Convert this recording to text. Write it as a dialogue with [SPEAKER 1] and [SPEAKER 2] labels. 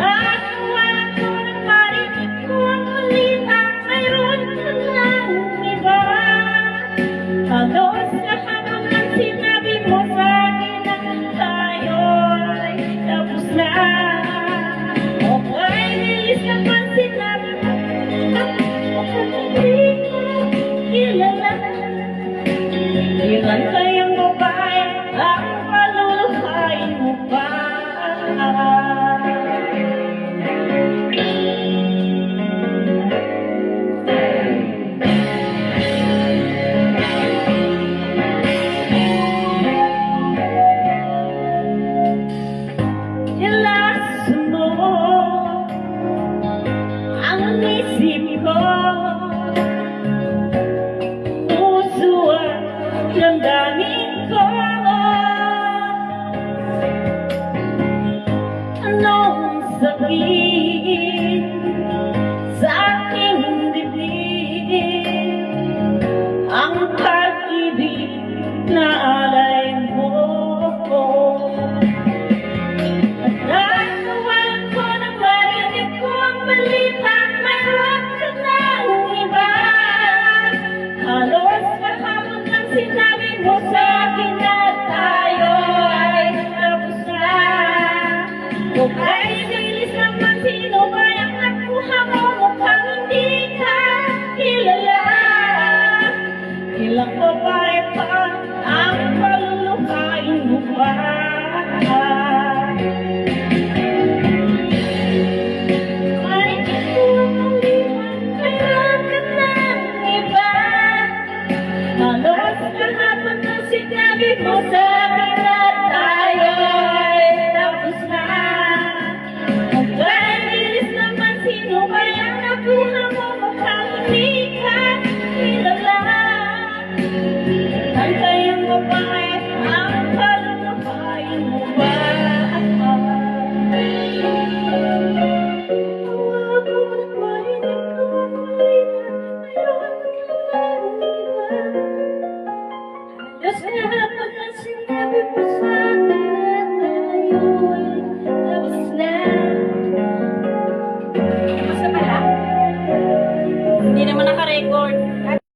[SPEAKER 1] At wala ko na marinig ko ang balita, mayroon ka ng iba. Halos lahat ng sinabi mo sa akin na tayo ay tapos na. Okay, nilis na pansin na hindi ko kilala. Ilan kayang babae ang paluluhain mo pa? Ilas mo ang isip ko, puso at damdamin ko. Anong sakit sa aking dibdib, ang pag-ibig na alay mo. At nawalan ko ng marinig ko ang balita, mayroon ka ng iba. Halos kahapon lang sinabi mo sa akin na tayo ay tapos na. Kung ay silis naman, sino ba yung nakuha mo? Mukhang hindi ka kilala. Ilang babae pa ang paluluhain mo pa? Marinig ko ang maliwan, mayroon ka ng iba. Halos kahapon ang sinabi mo sa akin na tayo ay tapos na. Kung kaya nilis naman, sino ba yung nakuha mo? Mukhang hindi ka kilala. Ang kayang babae ang paluluhain mo ba? Diyos nga hapon ang sinabi mo sa akin na tayo ay tapos na.
[SPEAKER 2] Basta pala, hindi naman naka-record.